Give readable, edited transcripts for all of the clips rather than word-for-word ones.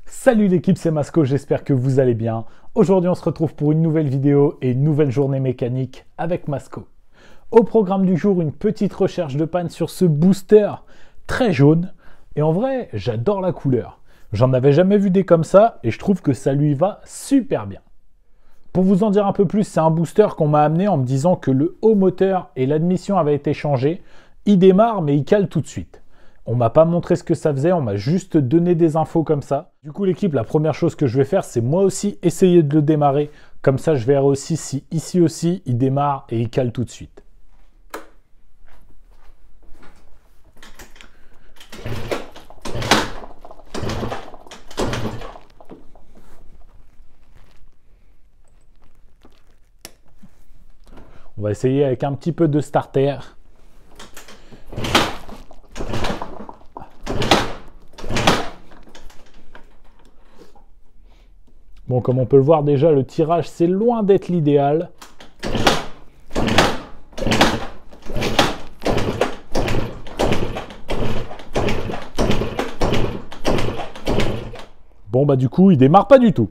Salut l'équipe, c'est Masco, j'espère que vous allez bien. Aujourd'hui on se retrouve pour une nouvelle vidéo et une nouvelle journée mécanique avec Masco. Au programme du jour, une petite recherche de panne sur ce booster très jaune. Et en vrai, j'adore la couleur. J'en avais jamais vu des comme ça et je trouve que ça lui va super bien. Pour vous en dire un peu plus, c'est un booster qu'on m'a amené en me disant que le haut moteur et l'admission avaient été changés. Il démarre mais il cale tout de suite. On m'a pas montré ce que ça faisait, on m'a juste donné des infos comme ça. Du coup l'équipe, la première chose que je vais faire, c'est moi aussi essayer de le démarrer. Comme ça je verrai aussi si ici aussi il démarre et il cale tout de suite. On va essayer avec un petit peu de starter. Bon, comme on peut le voir déjà, le tirage, c'est loin d'être l'idéal. Bon, bah du coup, il démarre pas du tout.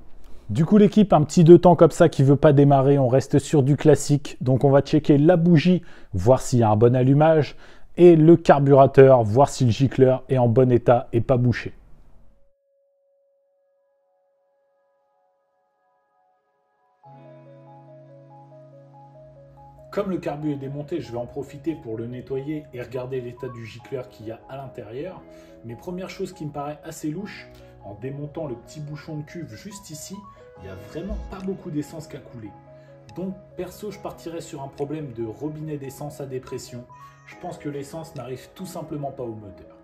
Du coup, l'équipe, un petit 2 temps comme ça qui veut pas démarrer, on reste sur du classique. Donc, on va checker la bougie, voir s'il y a un bon allumage, et le carburateur, voir si le gicleur est en bon état et pas bouché. Comme le carbu est démonté, je vais en profiter pour le nettoyer et regarder l'état du gicleur qu'il y a à l'intérieur. Mais première chose qui me paraît assez louche, en démontant le petit bouchon de cuve juste ici, il n'y a vraiment pas beaucoup d'essence qui a coulé. Donc perso, je partirais sur un problème de robinet d'essence à dépression. Je pense que l'essence n'arrive tout simplement pas au moteur.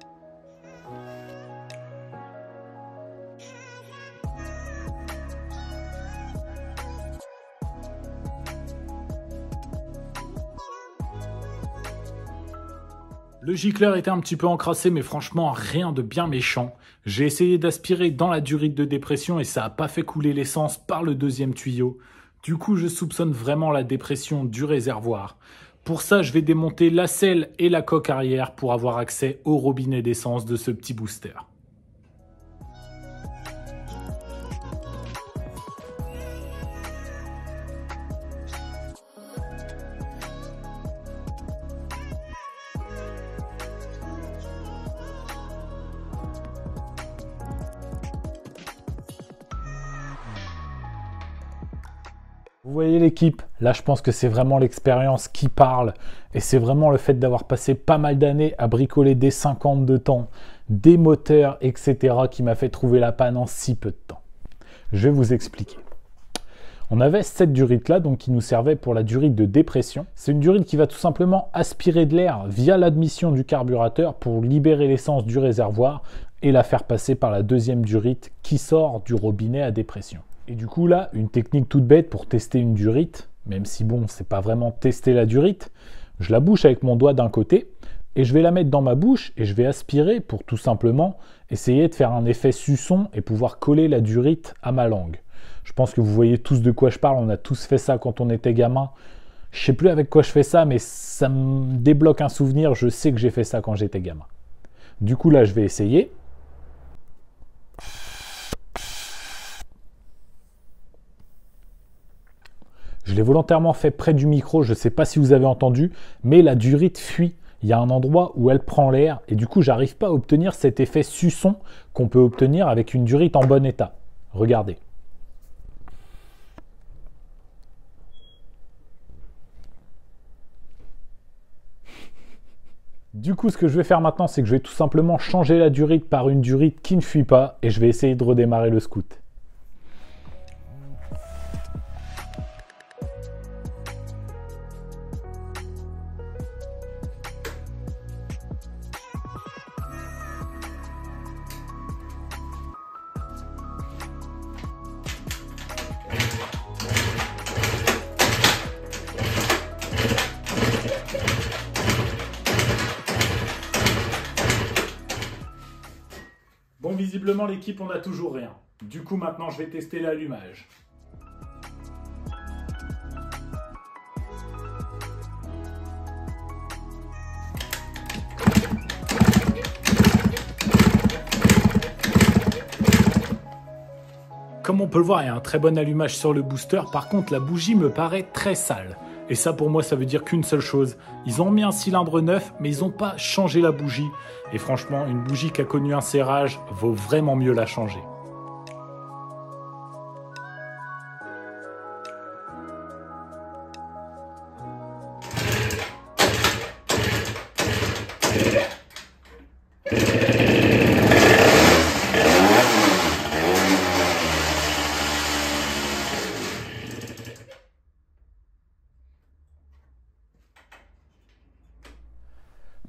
Le gicleur était un petit peu encrassé, mais franchement, rien de bien méchant. J'ai essayé d'aspirer dans la durite de dépression et ça n'a pas fait couler l'essence par le deuxième tuyau. Du coup, je soupçonne vraiment la dépression du réservoir. Pour ça, je vais démonter la selle et la coque arrière pour avoir accès au robinet d'essence de ce petit booster. Vous voyez l'équipe, là je pense que c'est vraiment l'expérience qui parle et c'est vraiment le fait d'avoir passé pas mal d'années à bricoler des 50 de temps, des moteurs, etc. qui m'a fait trouver la panne en si peu de temps. Je vais vous expliquer. On avait cette durite là donc qui nous servait pour la durite de dépression. C'est une durite qui va tout simplement aspirer de l'air via l'admission du carburateur pour libérer l'essence du réservoir et la faire passer par la deuxième durite qui sort du robinet à dépression. Et du coup là, une technique toute bête pour tester une durite, même si bon, c'est pas vraiment tester la durite, je la bouche avec mon doigt d'un côté et je vais la mettre dans ma bouche et je vais aspirer pour tout simplement essayer de faire un effet suçon et pouvoir coller la durite à ma langue. Je pense que vous voyez tous de quoi je parle, on a tous fait ça quand on était gamin. Je sais plus avec quoi je fais ça, mais ça me débloque un souvenir, je sais que j'ai fait ça quand j'étais gamin. Du coup là, je vais essayer. Je l'ai volontairement fait près du micro, je ne sais pas si vous avez entendu, mais la durite fuit. Il y a un endroit où elle prend l'air et du coup, j'arrive pas à obtenir cet effet suçon qu'on peut obtenir avec une durite en bon état. Regardez. Du coup, ce que je vais faire maintenant, c'est que je vais tout simplement changer la durite par une durite qui ne fuit pas et je vais essayer de redémarrer le scoot. Bon, visiblement, l'équipe, on n'a toujours rien. Du coup, maintenant, je vais tester l'allumage. Comme on peut le voir, il y a un très bon allumage sur le booster. Par contre, la bougie me paraît très sale. Et ça, pour moi, ça veut dire qu'une seule chose. Ils ont mis un cylindre neuf, mais ils n'ont pas changé la bougie. Et franchement, une bougie qui a connu un serrage vaut vraiment mieux la changer.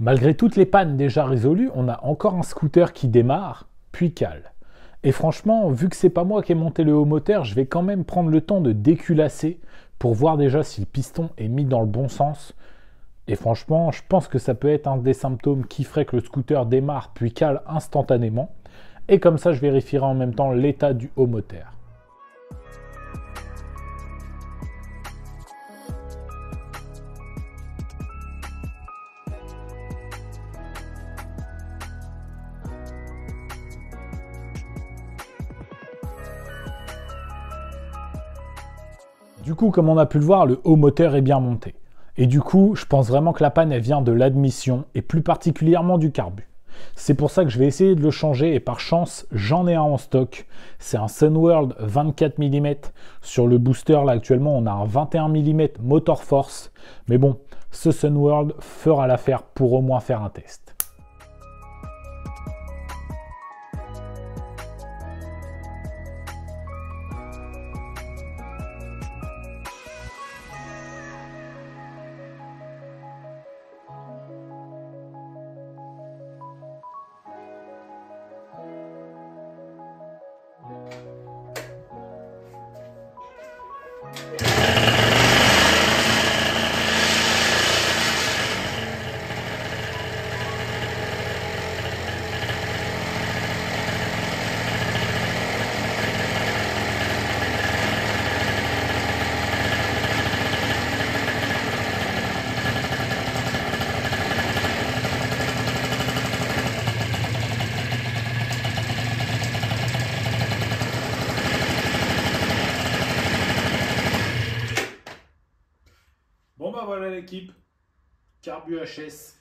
Malgré toutes les pannes déjà résolues, on a encore un scooter qui démarre, puis cale. Et franchement, vu que c'est pas moi qui ai monté le haut moteur, je vais quand même prendre le temps de déculasser pour voir déjà si le piston est mis dans le bon sens. Et franchement, je pense que ça peut être un des symptômes qui ferait que le scooter démarre puis cale instantanément. Et comme ça, je vérifierai en même temps l'état du haut moteur. Du coup, comme on a pu le voir, le haut moteur est bien monté. Et du coup, je pense vraiment que la panne, elle vient de l'admission, et plus particulièrement du carbu. C'est pour ça que je vais essayer de le changer, et par chance, j'en ai un en stock. C'est un Sunworld 24 mm. Sur le booster, là, actuellement, on a un 21 mm Motor Force. Mais bon, ce Sunworld fera l'affaire pour au moins faire un test. Bon bah voilà l'équipe, Carbu HS.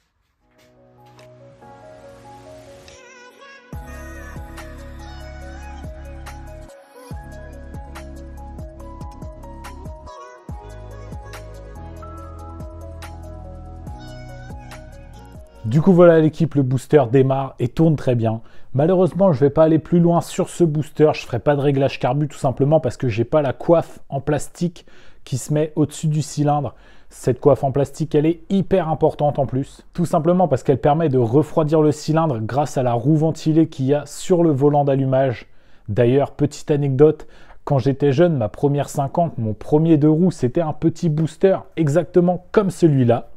Du coup voilà l'équipe, le booster démarre et tourne très bien. Malheureusement je ne vais pas aller plus loin sur ce booster, je ne ferai pas de réglage carbu tout simplement parce que j'ai pas la coiffe en plastique qui se met au-dessus du cylindre. Cette coiffe en plastique, elle est hyper importante en plus. Tout simplement parce qu'elle permet de refroidir le cylindre grâce à la roue ventilée qu'il y a sur le volant d'allumage. D'ailleurs, petite anecdote, quand j'étais jeune, ma première 50, mon premier deux roues, c'était un petit booster exactement comme celui-là.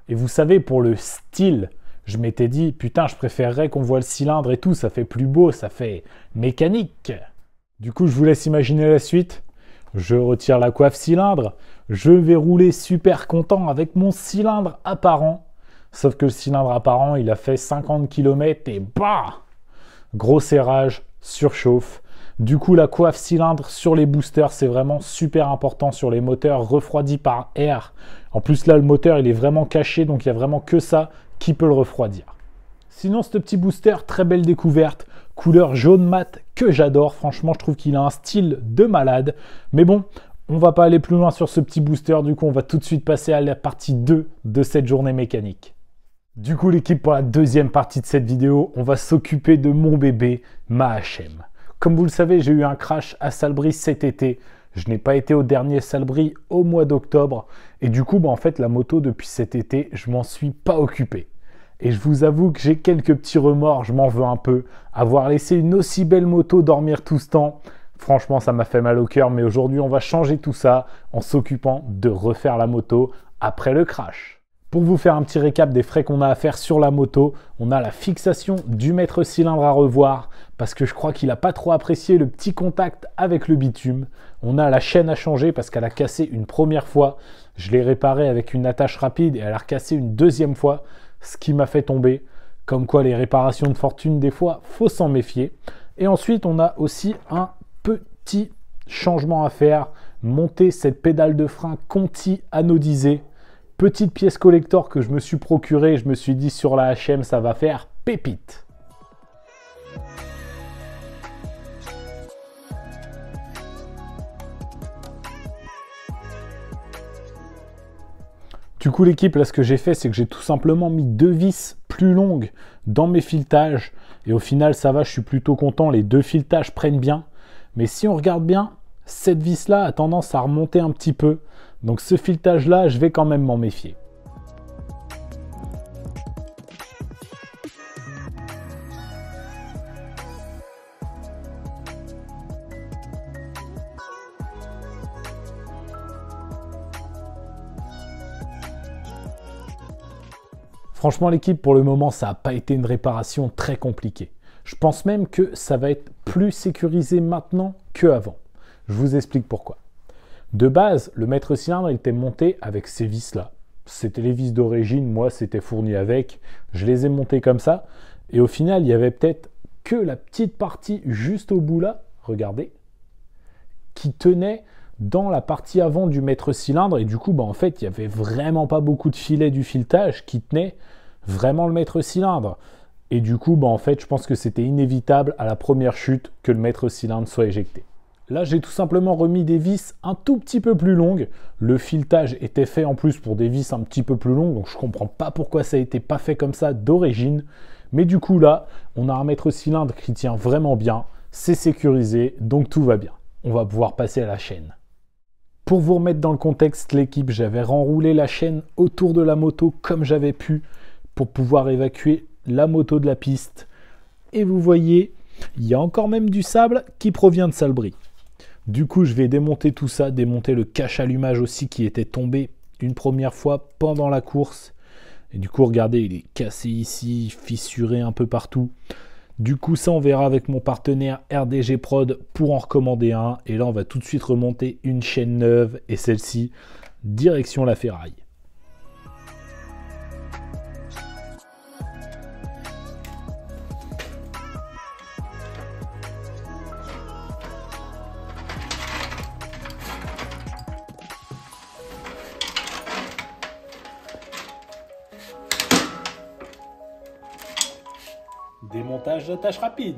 Et vous savez, pour le style, je m'étais dit, putain, je préférerais qu'on voit le cylindre et tout, ça fait plus beau, ça fait mécanique. Du coup, je vous laisse imaginer la suite. Je retire la coiffe cylindre, je vais rouler super content avec mon cylindre apparent. Sauf que le cylindre apparent, il a fait 50 km et bah! Gros serrage, surchauffe. Du coup, la coiffe cylindre sur les boosters, c'est vraiment super important sur les moteurs refroidis par air. En plus, là, le moteur, il est vraiment caché, donc il n'y a vraiment que ça qui peut le refroidir. Sinon, ce petit booster, très belle découverte. Couleur jaune mat que j'adore. Franchement, je trouve qu'il a un style de malade. Mais bon, on va pas aller plus loin sur ce petit booster. Du coup, on va tout de suite passer à la partie 2 de cette journée mécanique. Du coup, l'équipe, pour la deuxième partie de cette vidéo, on va s'occuper de mon bébé, ma HM. Comme vous le savez, j'ai eu un crash à Salbris cet été. Je n'ai pas été au dernier Salbris au mois d'octobre. Et du coup, en fait, la moto, depuis cet été, je m'en suis pas occupé. Et je vous avoue que j'ai quelques petits remords, je m'en veux un peu. Avoir laissé une aussi belle moto dormir tout ce temps, franchement, ça m'a fait mal au cœur. Mais aujourd'hui, on va changer tout ça en s'occupant de refaire la moto après le crash. Pour vous faire un petit récap des frais qu'on a à faire sur la moto, on a la fixation du maître cylindre à revoir parce que je crois qu'il n'a pas trop apprécié le petit contact avec le bitume. On a la chaîne à changer parce qu'elle a cassé une première fois. Je l'ai réparée avec une attache rapide et elle a recassé une deuxième fois, ce qui m'a fait tomber. Comme quoi les réparations de fortune, des fois, faut s'en méfier. Et ensuite, on a aussi un petit changement à faire, monter cette pédale de frein Conti anodisée. Petite pièce collector que je me suis procurée, je me suis dit sur la HM ça va faire pépite. Du coup l'équipe, là ce que j'ai fait, c'est que j'ai tout simplement mis 2 vis plus longues dans mes filetages. Et au final ça va, je suis plutôt content, les 2 filetages prennent bien. Mais si on regarde bien, cette vis-là a tendance à remonter un petit peu. Donc ce filetage-là, je vais quand même m'en méfier. Franchement l'équipe, pour le moment, ça n'a pas été une réparation très compliquée. Je pense même que ça va être plus sécurisé maintenant qu'avant. Je vous explique pourquoi. De base, le maître cylindre était monté avec ces vis-là. C'était les vis d'origine, moi c'était fourni avec. Je les ai montés comme ça. Et au final, il y avait peut-être que la petite partie juste au bout là, regardez, qui tenait dans la partie avant du maître cylindre. Et du coup, en fait, il n'y avait vraiment pas beaucoup de filets du filetage qui tenaient vraiment le maître cylindre. Et du coup, en fait, je pense que c'était inévitable à la première chute que le maître cylindre soit éjecté. Là, j'ai tout simplement remis des vis un tout petit peu plus longues. Le filetage était fait en plus pour des vis un petit peu plus longues, donc je ne comprends pas pourquoi ça n'a été pas fait comme ça d'origine. Mais du coup, là, on a un maître cylindre qui tient vraiment bien, c'est sécurisé, donc tout va bien. On va pouvoir passer à la chaîne. Pour vous remettre dans le contexte, l'équipe, j'avais renroulé la chaîne autour de la moto comme j'avais pu pour pouvoir évacuer la moto de la piste. Et vous voyez, il y a encore même du sable qui provient de Salbris. Du coup, je vais démonter tout ça, démonter le cache-allumage aussi qui était tombé une première fois pendant la course. Et du coup, regardez, il est cassé ici, fissuré un peu partout. Du coup, ça, on verra avec mon partenaire RDG Prod pour en recommander un. Et là, on va tout de suite remonter une chaîne neuve et celle-ci, direction la ferraille. Démontage de tâche rapide.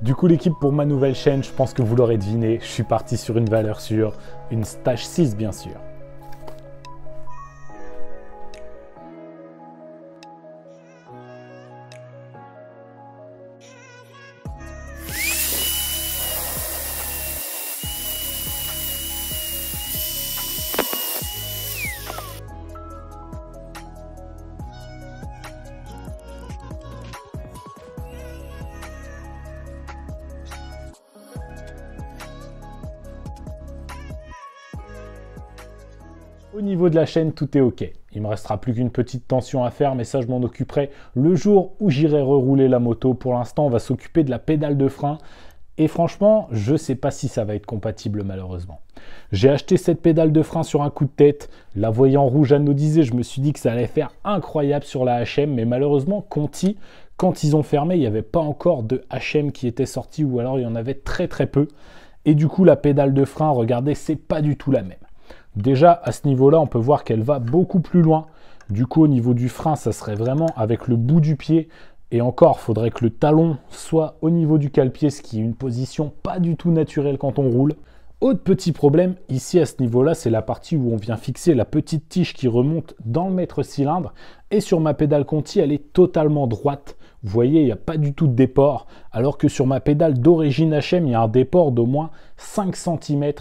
Du coup l'équipe, pour ma nouvelle chaîne, je pense que vous l'aurez deviné, je suis parti sur une valeur sûre, une Stache 6 bien sûr. Au niveau de la chaîne, tout est OK. Il me restera plus qu'une petite tension à faire, mais ça, je m'en occuperai le jour où j'irai rerouler la moto. Pour l'instant, on va s'occuper de la pédale de frein. Et franchement, je ne sais pas si ça va être compatible, malheureusement. J'ai acheté cette pédale de frein sur un coup de tête. La voyant rouge anodisée, je me suis dit que ça allait faire incroyable sur la HM. Mais malheureusement, Conti, quand ils ont fermé, il n'y avait pas encore de HM qui était sorti, ou alors il y en avait très très peu. Et du coup, la pédale de frein, regardez, c'est pas du tout la même. Déjà, à ce niveau-là, on peut voir qu'elle va beaucoup plus loin. Du coup, au niveau du frein, ça serait vraiment avec le bout du pied. Et encore, il faudrait que le talon soit au niveau du cale-pied, ce qui est une position pas du tout naturelle quand on roule. Autre petit problème, ici à ce niveau-là, c'est la partie où on vient fixer la petite tige qui remonte dans le maître cylindre. Et sur ma pédale Conti, elle est totalement droite. Vous voyez, il n'y a pas du tout de déport, alors que sur ma pédale d'origine HM, il y a un déport d'au moins 5 cm.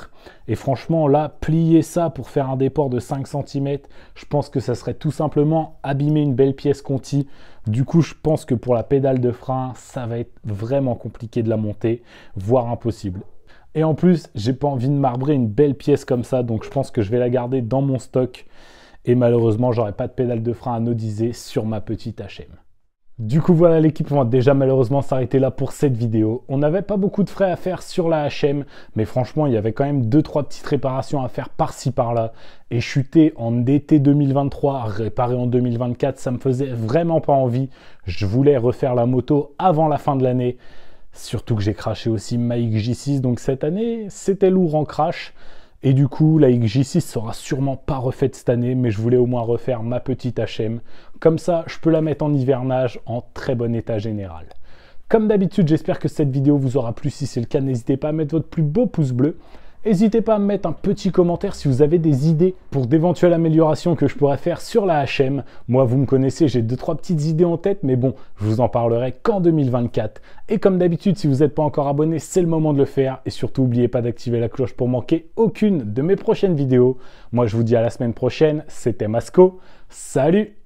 Et franchement, là, plier ça pour faire un déport de 5 cm, je pense que ça serait tout simplement abîmer une belle pièce Conti. Du coup, je pense que pour la pédale de frein, ça va être vraiment compliqué de la monter, voire impossible. Et en plus, j'ai pas envie de marbrer une belle pièce comme ça, donc je pense que je vais la garder dans mon stock. Et malheureusement, j'aurai pas de pédale de frein anodisée sur ma petite HM. Du coup voilà l'équipe, on va déjà malheureusement s'arrêter là pour cette vidéo. On n'avait pas beaucoup de frais à faire sur la HM, mais franchement il y avait quand même 2-3 petites réparations à faire par-ci par-là. Et chuter en été 2023, réparer en 2024, ça me faisait vraiment pas envie. Je voulais refaire la moto avant la fin de l'année. Surtout que j'ai craché aussi ma XJ6, donc cette année c'était lourd en crash. Et du coup, la XJ6 sera sûrement pas refaite cette année, mais je voulais au moins refaire ma petite HM. Comme ça, je peux la mettre en hivernage en très bon état général. Comme d'habitude, j'espère que cette vidéo vous aura plu. Si c'est le cas, n'hésitez pas à mettre votre plus beau pouce bleu. N'hésitez pas à me mettre un petit commentaire si vous avez des idées pour d'éventuelles améliorations que je pourrais faire sur la HM. Moi, vous me connaissez, j'ai 2-3 petites idées en tête, mais bon, je vous en parlerai qu'en 2024. Et comme d'habitude, si vous n'êtes pas encore abonné, c'est le moment de le faire. Et surtout, n'oubliez pas d'activer la cloche pour manquer aucune de mes prochaines vidéos. Moi, je vous dis à la semaine prochaine. C'était Masco. Salut!